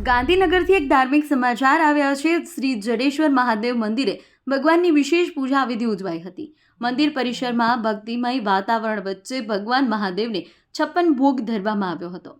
ગાંધીનગરથી એક ધાર્મિક સમાચાર આવ્યા છે। શ્રી જડેશ્વર મહાદેવ મંદિરે ભગવાનની વિશેષ પૂજા વિધિ ઉજવાઈ હતી। મંદિર પરિસરમાં ભક્તિમય વાતાવરણ વચ્ચે ભગવાન મહાદેવને 56 ભોગ ધરવામાં આવ્યો હતો।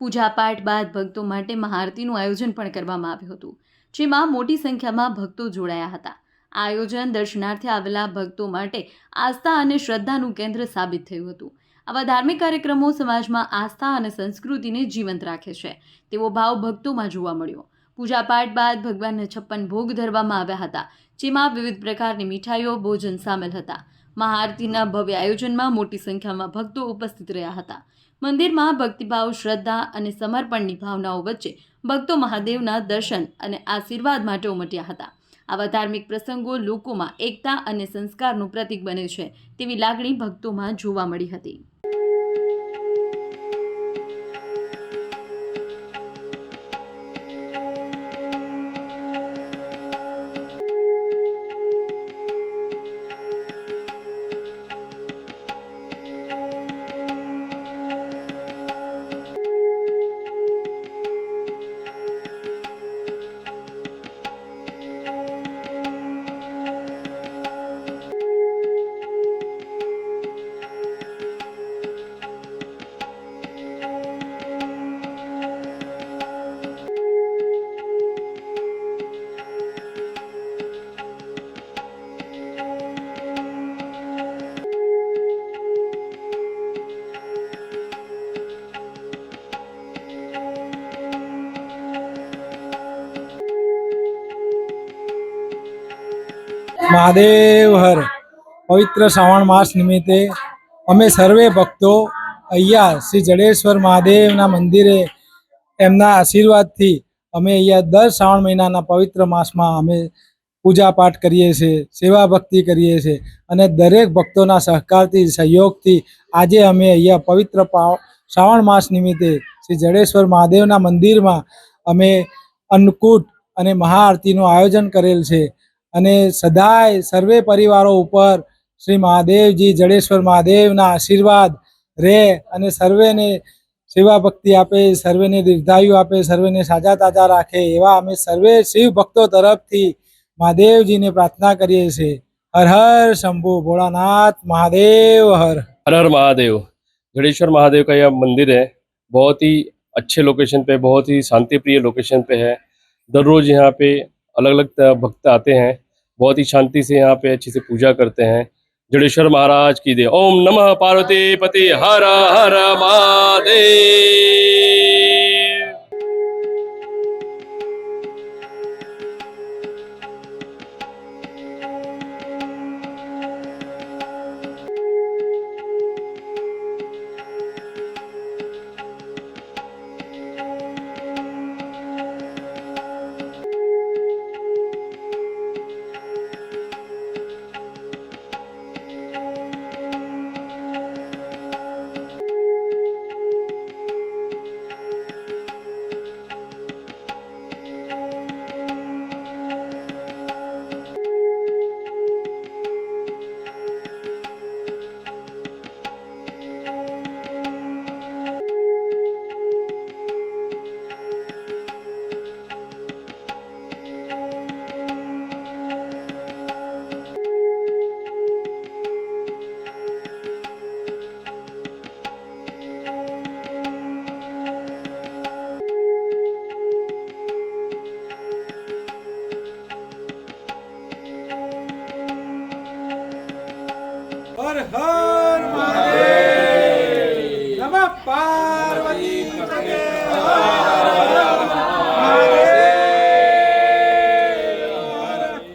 પૂજાપાઠ બાદ ભક્તો માટે મહાઆરતીનું આયોજન પણ કરવામાં આવ્યું હતું, જેમાં મોટી સંખ્યામાં ભક્તો જોડાયા હતા। આ આયોજન દર્શનાર્થે આવેલા ભક્તો માટે આસ્થા અને શ્રદ્ધાનું કેન્દ્ર સાબિત થયું હતું। આવા ધાર્મિક કાર્યક્રમો સમાજમાં આસ્થા અને સંસ્કૃતિને જીવંત રાખે છે, તેવો ભાવ ભક્તોમાં જોવા મળ્યો। પૂજાપાઠ બાદ ભગવાનને 56 ભોગ ધરવામાં આવ્યા હતા, જેમાં વિવિધ પ્રકારની મીઠાઈઓ, ભોજન સામેલ હતા। મહાઆરતીના ભવ્ય આયોજનમાં મોટી સંખ્યામાં ભક્તો ઉપસ્થિત રહ્યા હતા। મંદિરમાં ભક્તિભાવ, શ્રદ્ધા અને સમર્પણની ભાવનાઓ વચ્ચે ભક્તો મહાદેવના દર્શન અને આશીર્વાદ માટે ઉમટ્યા હતા। આવા ધાર્મિક પ્રસંગો લોકોમાં એકતા અને સંસ્કારનું પ્રતીક બને છે, તેવી લાગણી ભક્તોમાં જોવા મળી હતી। महादेव हर पवित्र श्रावण मास निमित्ते अमे सर्वे भक्तो अहिया श्री जडेश्वर महादेवना मंदिरे एमना आशीर्वादथी अमे अहिया दर श्रावण महीनाना पवित्र मासमां अमे पूजा पाठ करीए छीए, सेवा भक्ति करीए छीए अने दरेक भक्तोना सहकारथी, सहयोगथी आजे अमे अहिया पवित्र श्रावण मास निमित्ते श्री जडेश्वर महादेवना मंदिरमां अमे अन्नकूट अने महाआरतीनुं आयोजन करेल छे અને સદાય સર્વે પરિવારો ઉપર શ્રી મહાદેવજી જડેશ્વર મહાદેવના આશીર્વાદ રહે અને સર્વેને સેવા ભક્તિ આપે, સર્વેને દીર્ઘાયુ આપે, સર્વેને સાજા તાજા રાખે એવા અમે સર્વે શિવ ભક્તો તરફથી મહાદેવજીને પ્રાર્થના કરીએ છીએ। હર હર શંભુ भोलानाथ महादेव हर हर महादेव। जडेश्वर महादेव का यह मंदिर है, बहुत ही अच्छे लोकेशन पे, बहुत ही शांति प्रिय लोकेशन पे है। दररोज यहाँ पे अलग अलग भक्त आते हैं, बहुत ही शांति से यहाँ पे अच्छे से पूजा करते हैं। जडेश्वर महाराज की जय। ओम नमः पार्वती पति हर हर महादेव। हर हर महादेव। नमः पार्वती पते हर हर महादेव।